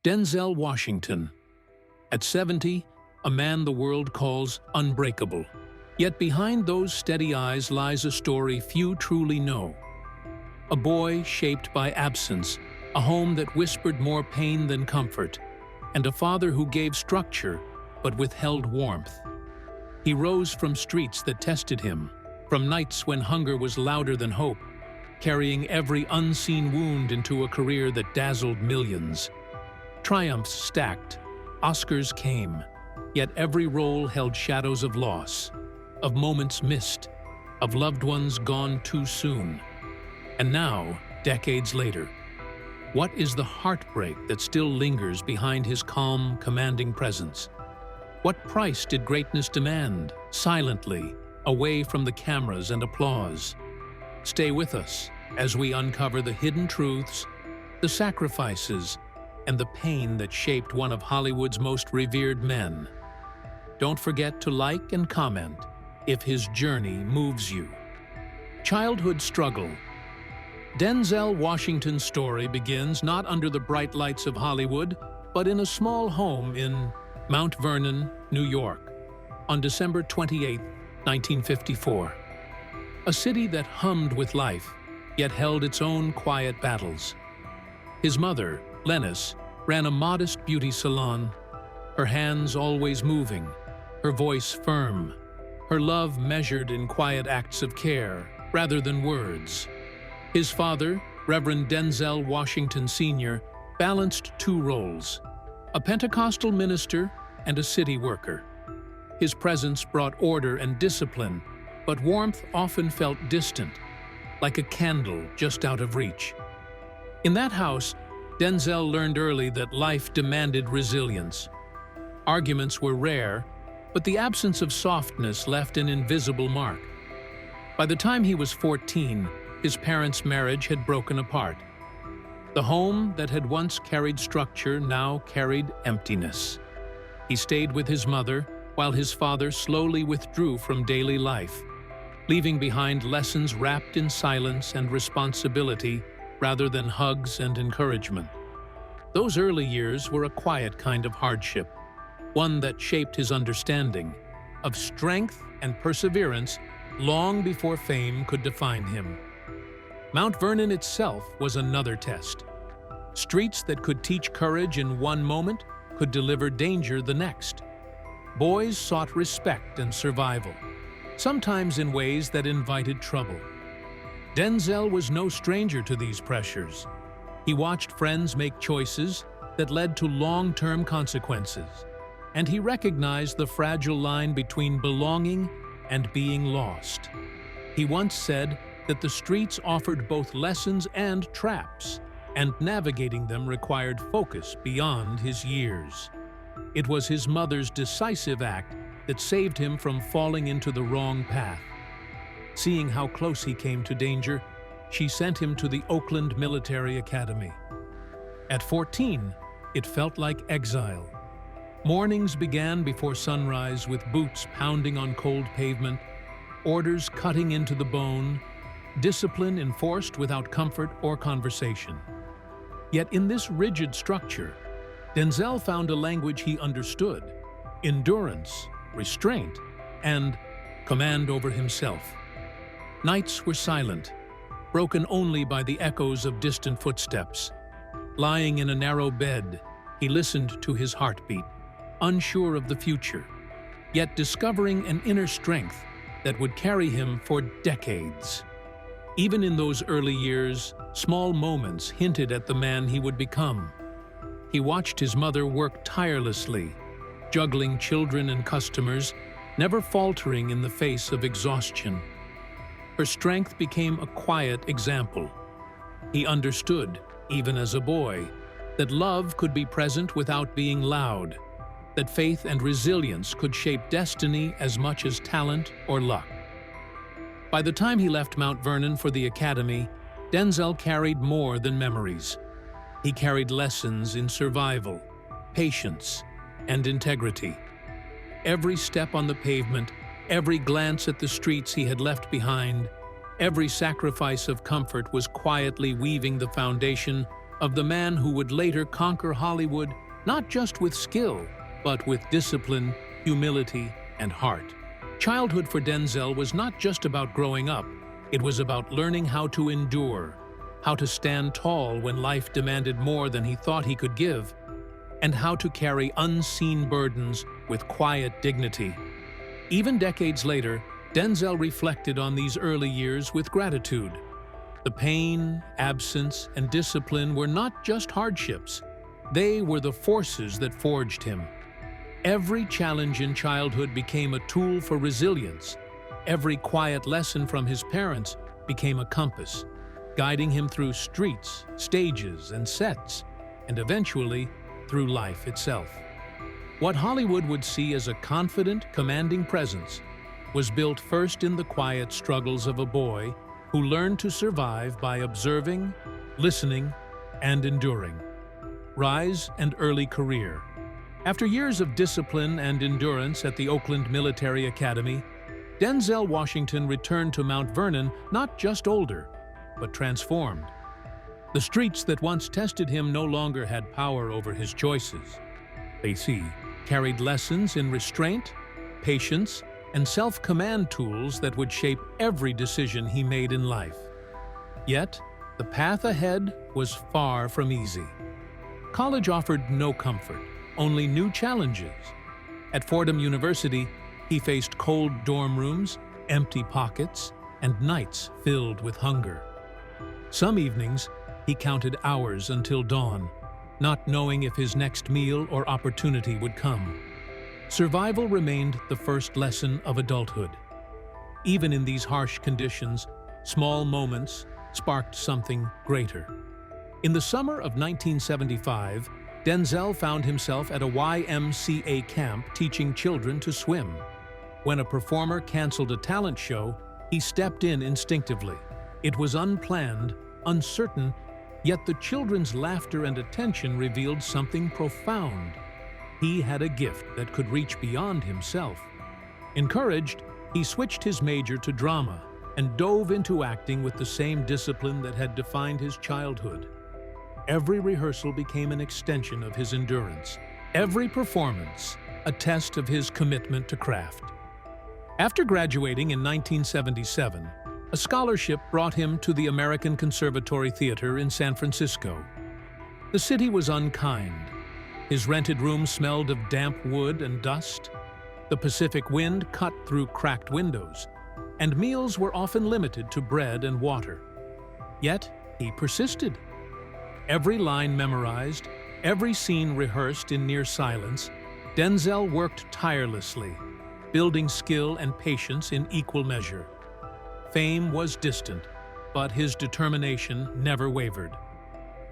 Denzel Washington. At 70, a man the world calls unbreakable. Yet behind those steady eyes lies a story few truly know. A boy shaped by absence, a home that whispered more pain than comfort, and a father who gave structure but withheld warmth. He rose from streets that tested him, from nights when hunger was louder than hope, carrying every unseen wound into a career that dazzled millions. Triumphs stacked, Oscars came, yet every role held shadows of loss, of moments missed, of loved ones gone too soon. And now, decades later, what is the heartbreak that still lingers behind his calm, commanding presence? What price did greatness demand, silently, away from the cameras and applause? Stay with us as we uncover the hidden truths, the sacrifices, and the pain that shaped one of Hollywood's most revered men. Don't forget to like and comment if his journey moves you. Childhood struggle. Denzel Washington's story begins not under the bright lights of Hollywood, but in a small home in Mount Vernon, New York, on December 28, 1954. A city that hummed with life, yet held its own quiet battles. His mother, Lennis, ran a modest beauty salon, her hands always moving, her voice firm, her love measured in quiet acts of care rather than words. His father, Reverend Denzel Washington Sr., balanced two roles, a Pentecostal minister and a city worker. His presence brought order and discipline, but warmth often felt distant, like a candle just out of reach. In that house, Denzel learned early that life demanded resilience. Arguments were rare, but the absence of softness left an invisible mark. By the time he was 14, his parents' marriage had broken apart. The home that had once carried structure now carried emptiness. He stayed with his mother while his father slowly withdrew from daily life, leaving behind lessons wrapped in silence and responsibility rather than hugs and encouragement. Those early years were a quiet kind of hardship, one that shaped his understanding of strength and perseverance long before fame could define him. Mount Vernon itself was another test. Streets that could teach courage in one moment could deliver danger the next. Boys sought respect and survival, sometimes in ways that invited trouble. Denzel was no stranger to these pressures. He watched friends make choices that led to long-term consequences, and he recognized the fragile line between belonging and being lost. He once said that the streets offered both lessons and traps, and navigating them required focus beyond his years. It was his mother's decisive act that saved him from falling into the wrong path. Seeing how close he came to danger, she sent him to the Oakland Military Academy. At 14, it felt like exile. Mornings began before sunrise with boots pounding on cold pavement, orders cutting into the bone, discipline enforced without comfort or conversation. Yet in this rigid structure, Denzel found a language he understood: endurance, restraint, and command over himself. Nights were silent, broken only by the echoes of distant footsteps. Lying in a narrow bed, he listened to his heartbeat, unsure of the future, yet discovering an inner strength that would carry him for decades. Even in those early years, small moments hinted at the man he would become. He watched his mother work tirelessly, juggling children and customers, never faltering in the face of exhaustion. Her strength became a quiet example. He understood, even as a boy, that love could be present without being loud, that faith and resilience could shape destiny as much as talent or luck. By the time he left Mount Vernon for the academy, Denzel carried more than memories. He carried lessons in survival, patience, and integrity. Every step on the pavement, every glance at the streets he had left behind, every sacrifice of comfort was quietly weaving the foundation of the man who would later conquer Hollywood not just with skill, but with discipline, humility, and heart. Childhood for Denzel was not just about growing up, it was about learning how to endure, how to stand tall when life demanded more than he thought he could give, and how to carry unseen burdens with quiet dignity. Even decades later, Denzel reflected on these early years with gratitude. The pain, absence, and discipline were not just hardships. They were the forces that forged him. Every challenge in childhood became a tool for resilience. Every quiet lesson from his parents became a compass, guiding him through streets, stages, and sets, and eventually through life itself. What Hollywood would see as a confident, commanding presence was built first in the quiet struggles of a boy who learned to survive by observing, listening, and enduring. Rise and early career. After years of discipline and endurance at the Oakland Military Academy, Denzel Washington returned to Mount Vernon not just older, but transformed. The streets that once tested him no longer had power over his choices. They carried lessons in restraint, patience, and self-command tools that would shape every decision he made in life. Yet, the path ahead was far from easy. College offered no comfort, only new challenges. At Fordham University, he faced cold dorm rooms, empty pockets, and nights filled with hunger. Some evenings, he counted hours until dawn, not knowing if his next meal or opportunity would come. Survival remained the first lesson of adulthood. Even in these harsh conditions, small moments sparked something greater. In the summer of 1975, Denzel found himself at a YMCA camp teaching children to swim. When a performer canceled a talent show, he stepped in instinctively. It was unplanned, uncertain, yet the children's laughter and attention revealed something profound. He had a gift that could reach beyond himself. Encouraged, he switched his major to drama and dove into acting with the same discipline that had defined his childhood. Every rehearsal became an extension of his endurance. Every performance, a test of his commitment to craft. After graduating in 1977, a scholarship brought him to the American Conservatory Theater in San Francisco. The city was unkind. His rented room smelled of damp wood and dust. The Pacific wind cut through cracked windows, and meals were often limited to bread and water. Yet, he persisted. Every line memorized, every scene rehearsed in near silence, Denzel worked tirelessly, building skill and patience in equal measure. Fame was distant, but his determination never wavered.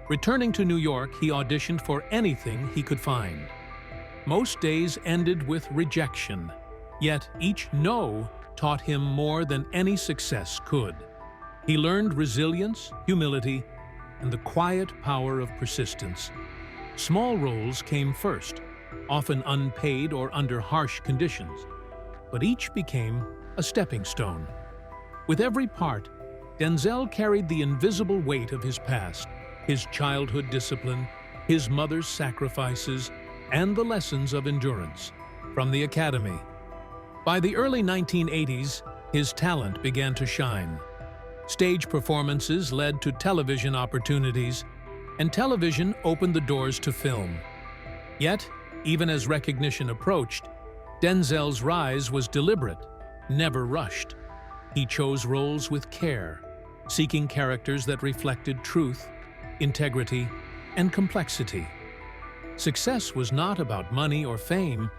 Returning to New York, he auditioned for anything he could find. Most days ended with rejection, yet each no taught him more than any success could. He learned resilience, humility, and the quiet power of persistence. Small roles came first, often unpaid or under harsh conditions, but each became a stepping stone. With every part, Denzel carried the invisible weight of his past, his childhood discipline, his mother's sacrifices, and the lessons of endurance from the academy. By the early 1980s, his talent began to shine. Stage performances led to television opportunities, and television opened the doors to film. Yet, even as recognition approached, Denzel's rise was deliberate, never rushed. He chose roles with care, seeking characters that reflected truth, integrity, and complexity. Success was not about money or fame.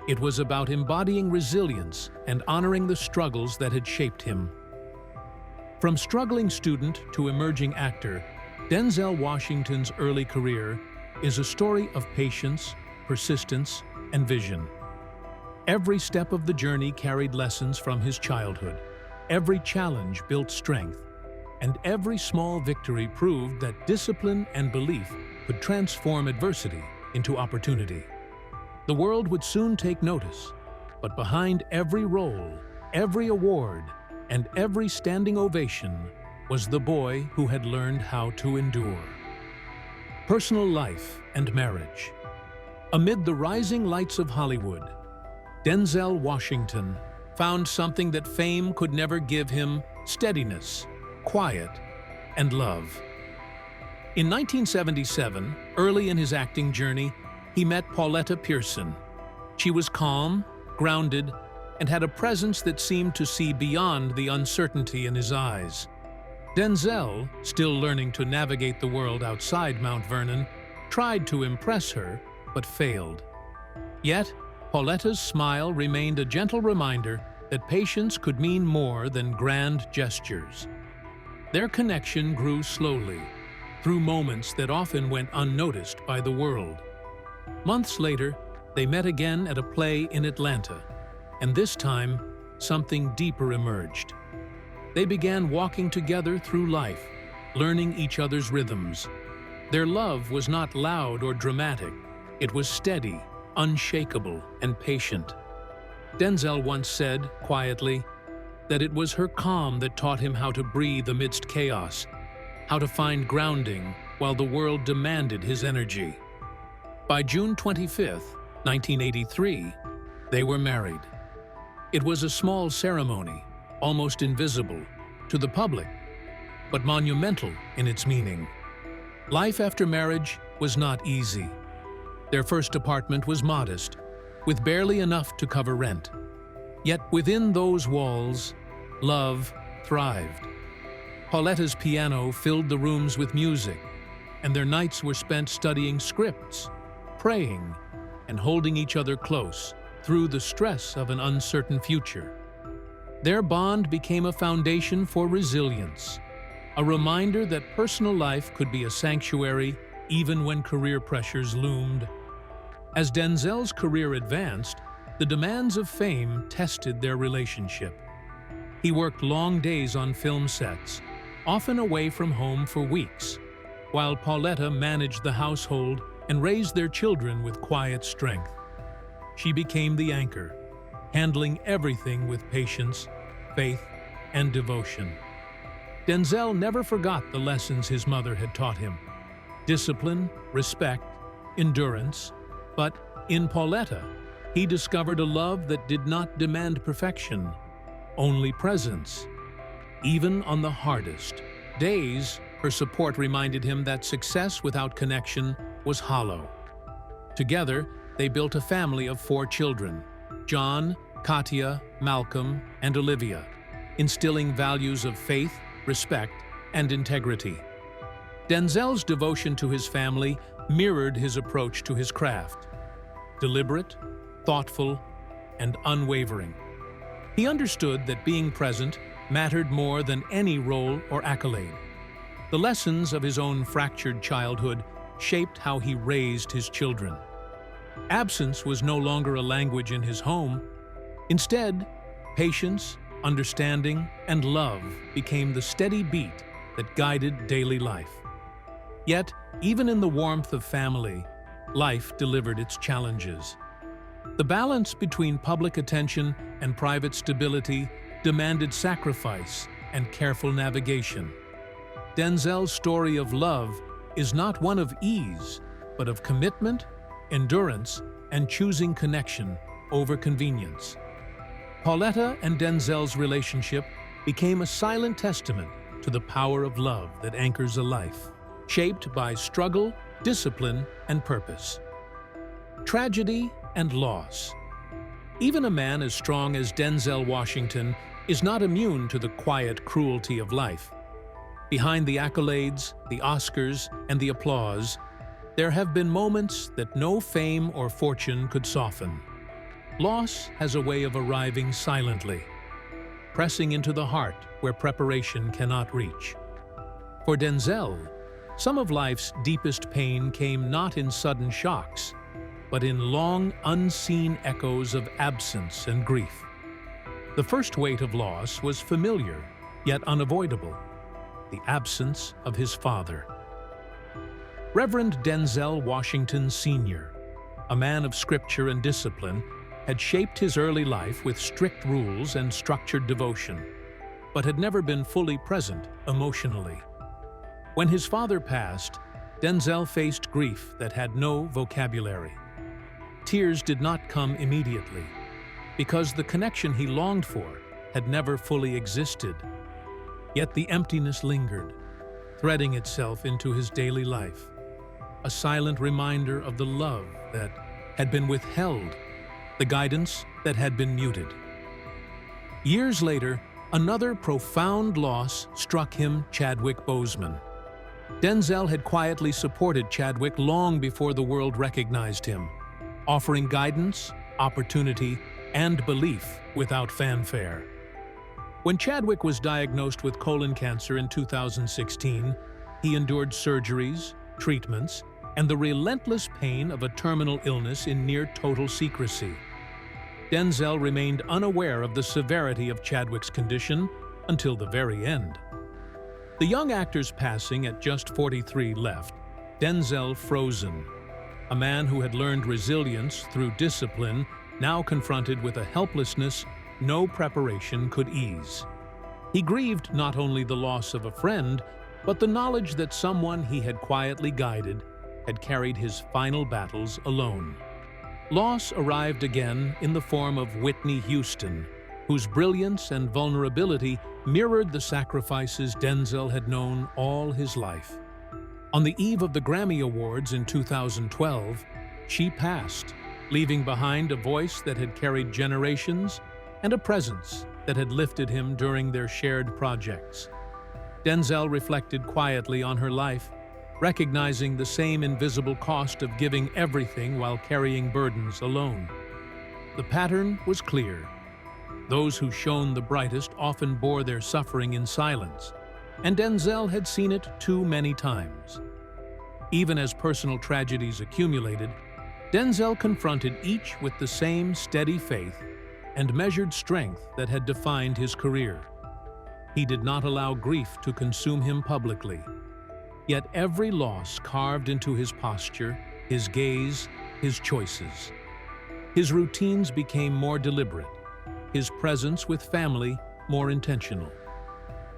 It was about embodying resilience and honoring the struggles that had shaped him. From struggling student to emerging actor, Denzel Washington's early career is a story of patience, persistence, and vision. Every step of the journey carried lessons from his childhood. Every challenge built strength, and every small victory proved that discipline and belief could transform adversity into opportunity. The world would soon take notice, but behind every role, every award, and every standing ovation was the boy who had learned how to endure. Personal life and marriage. Amid the rising lights of Hollywood, Denzel Washington found something that fame could never give him: steadiness, quiet, and love. In 1977, early in his acting journey, he met Pauletta Pearson. She was calm, grounded, and had a presence that seemed to see beyond the uncertainty in his eyes. Denzel, still learning to navigate the world outside Mount Vernon, tried to impress her, but failed. Yet, Pauletta's smile remained a gentle reminder that patience could mean more than grand gestures. Their connection grew slowly, through moments that often went unnoticed by the world. Months later, they met again at a play in Atlanta, and this time, something deeper emerged. They began walking together through life, learning each other's rhythms. Their love was not loud or dramatic. It was steady, unshakable, and patient. Denzel once said, quietly, that it was her calm that taught him how to breathe amidst chaos, how to find grounding while the world demanded his energy. By June 25, 1983, they were married. It was a small ceremony, almost invisible to the public, but monumental in its meaning. Life after marriage was not easy. Their first apartment was modest, with barely enough to cover rent. Yet within those walls, love thrived. Pauletta's piano filled the rooms with music, and their nights were spent studying scripts, praying, and holding each other close through the stress of an uncertain future. Their bond became a foundation for resilience, a reminder that personal life could be a sanctuary even when career pressures loomed. As Denzel's career advanced, the demands of fame tested their relationship. He worked long days on film sets, often away from home for weeks, while Pauletta managed the household and raised their children with quiet strength. She became the anchor, handling everything with patience, faith, and devotion. Denzel never forgot the lessons his mother had taught him: discipline, respect, endurance. But in Pauletta, he discovered a love that did not demand perfection, only presence. Even on the hardest days, her support reminded him that success without connection was hollow. Together, they built a family of 4 children: John, Katia, Malcolm, and Olivia, instilling values of faith, respect, and integrity. Denzel's devotion to his family mirrored his approach to his craft: deliberate, thoughtful, and unwavering. He understood that being present mattered more than any role or accolade. The lessons of his own fractured childhood shaped how he raised his children. Absence was no longer a language in his home. Instead, patience, understanding, and love became the steady beat that guided daily life. Yet, even in the warmth of family, life delivered its challenges. The balance between public attention and private stability demanded sacrifice and careful navigation. Denzel's story of love is not one of ease, but of commitment, endurance, and choosing connection over convenience. Pauletta and Denzel's relationship became a silent testament to the power of love that anchors a life, shaped by struggle, discipline, and purpose. Tragedy and loss. Even a man as strong as Denzel Washington is not immune to the quiet cruelty of life. Behind the accolades, the Oscars, and the applause, there have been moments that no fame or fortune could soften. Loss has a way of arriving silently, pressing into the heart where preparation cannot reach. For Denzel, some of life's deepest pain came not in sudden shocks, but in long, unseen echoes of absence and grief. The first weight of loss was familiar, yet unavoidable: the absence of his father. Reverend Denzel Washington Sr., a man of scripture and discipline, had shaped his early life with strict rules and structured devotion, but had never been fully present emotionally. When his father passed, Denzel faced grief that had no vocabulary. Tears did not come immediately, because the connection he longed for had never fully existed. Yet the emptiness lingered, threading itself into his daily life, a silent reminder of the love that had been withheld, the guidance that had been muted. Years later, another profound loss struck him: Chadwick Boseman. Denzel had quietly supported Chadwick long before the world recognized him, offering guidance, opportunity, and belief without fanfare. When Chadwick was diagnosed with colon cancer in 2016, he endured surgeries, treatments, and the relentless pain of a terminal illness in near total secrecy. Denzel remained unaware of the severity of Chadwick's condition until the very end. The young actor's passing at just 43 left Denzel frozen, a man who had learned resilience through discipline, now confronted with a helplessness no preparation could ease. He grieved not only the loss of a friend, but the knowledge that someone he had quietly guided had carried his final battles alone. Loss arrived again in the form of Whitney Houston, whose brilliance and vulnerability mirrored the sacrifices Denzel had known all his life. On the eve of the Grammy Awards in 2012, she passed, leaving behind a voice that had carried generations and a presence that had lifted him during their shared projects. Denzel reflected quietly on her life, recognizing the same invisible cost of giving everything while carrying burdens alone. The pattern was clear. Those who shone the brightest often bore their suffering in silence, and Denzel had seen it too many times. Even as personal tragedies accumulated, Denzel confronted each with the same steady faith and measured strength that had defined his career. He did not allow grief to consume him publicly. Yet every loss carved into his posture, his gaze, his choices. His routines became more deliberate, his presence with family more intentional.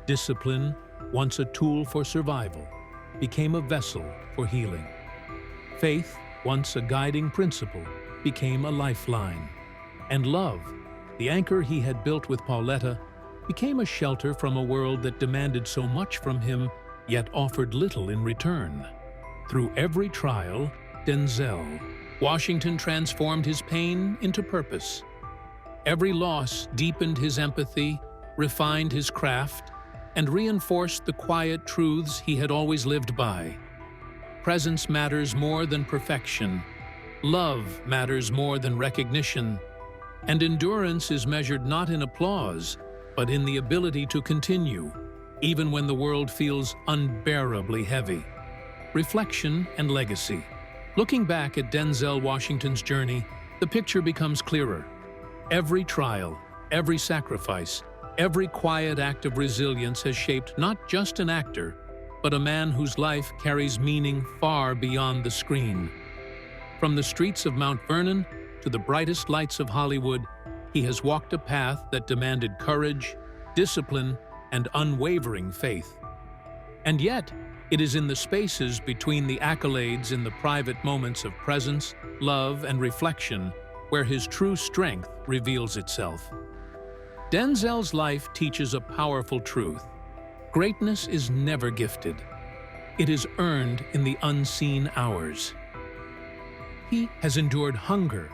Discipline, once a tool for survival, became a vessel for healing. Faith, once a guiding principle, became a lifeline. And love, the anchor he had built with Pauletta, became a shelter from a world that demanded so much from him, yet offered little in return. Through every trial, Denzel Washington transformed his pain into purpose. Every loss deepened his empathy, refined his craft, and reinforced the quiet truths he had always lived by. Presence matters more than perfection. Love matters more than recognition. And endurance is measured not in applause, but in the ability to continue, even when the world feels unbearably heavy. Reflection and legacy. Looking back at Denzel Washington's journey, the picture becomes clearer. Every trial, every sacrifice, every quiet act of resilience has shaped not just an actor, but a man whose life carries meaning far beyond the screen. From the streets of Mount Vernon to the brightest lights of Hollywood, he has walked a path that demanded courage, discipline, and unwavering faith. And yet, it is in the spaces between the accolades in the private moments of presence, love, and reflection where his true strength reveals itself. Denzel's life teaches a powerful truth. Greatness is never gifted. It is earned in the unseen hours. He has endured hunger,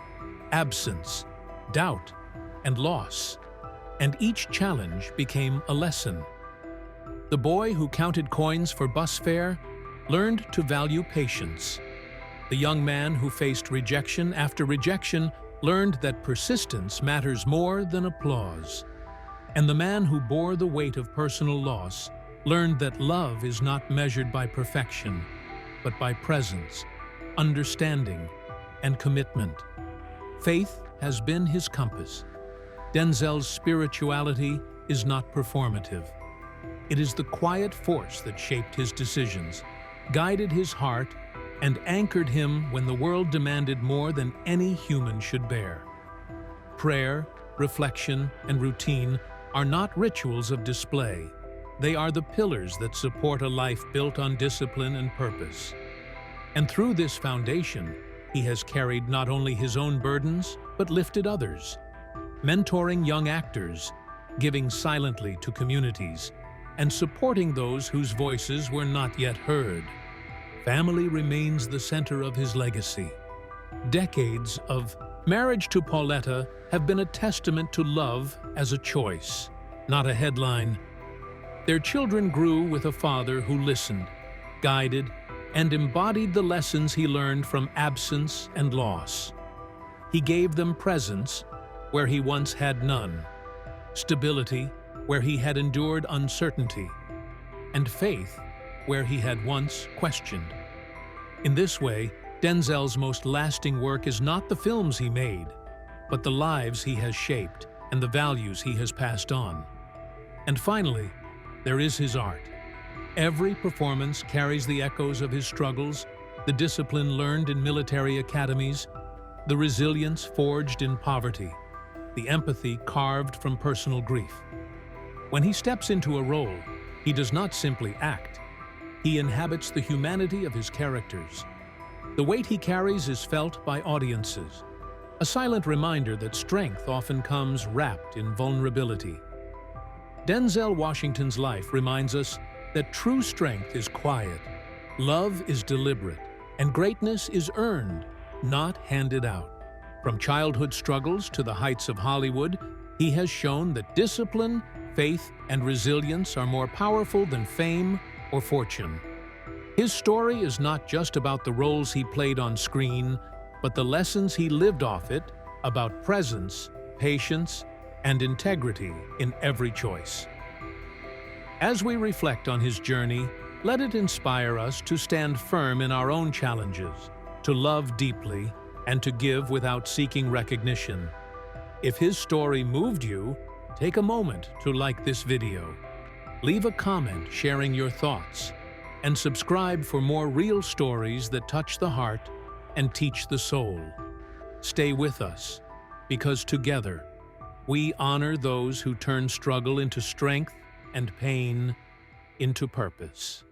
absence, doubt, and loss, and each challenge became a lesson. The boy who counted coins for bus fare learned to value patience. The young man who faced rejection after rejection learned that persistence matters more than applause. And the man who bore the weight of personal loss learned that love is not measured by perfection, but by presence, understanding, and commitment. Faith has been his compass. Denzel's spirituality is not performative. It is the quiet force that shaped his decisions, guided his heart, and anchored him when the world demanded more than any human should bear. Prayer, reflection, and routine are not rituals of display. They are the pillars that support a life built on discipline and purpose. And through this foundation, he has carried not only his own burdens, but lifted others, mentoring young actors, giving silently to communities, and supporting those whose voices were not yet heard. Family remains the center of his legacy. Decades of Marriage to Pauletta have been a testament to love as a choice, not a headline. Their children grew with a father who listened, guided, and embodied the lessons he learned from absence and loss. He gave them presence where he once had none, stability where he had endured uncertainty, and faith where he had once questioned. In this way, Denzel's most lasting work is not the films he made, but the lives he has shaped and the values he has passed on. And finally, there is his art. Every performance carries the echoes of his struggles, the discipline learned in military academies, the resilience forged in poverty, the empathy carved from personal grief. When he steps into a role, he does not simply act. He inhabits the humanity of his characters. The weight he carries is felt by audiences, a silent reminder that strength often comes wrapped in vulnerability. Denzel Washington's life reminds us that true strength is quiet, love is deliberate, and greatness is earned, not handed out. From childhood struggles to the heights of Hollywood, he has shown that discipline, faith, and resilience are more powerful than fame or fortune. His story is not just about the roles he played on screen, but the lessons he lived off it about presence, patience, and integrity in every choice. As we reflect on his journey, let it inspire us to stand firm in our own challenges, to love deeply, and to give without seeking recognition. If his story moved you, take a moment to like this video. Leave a comment sharing your thoughts, and subscribe for more real stories that touch the heart and teach the soul. Stay with us, because together, we honor those who turn struggle into strength and pain into purpose.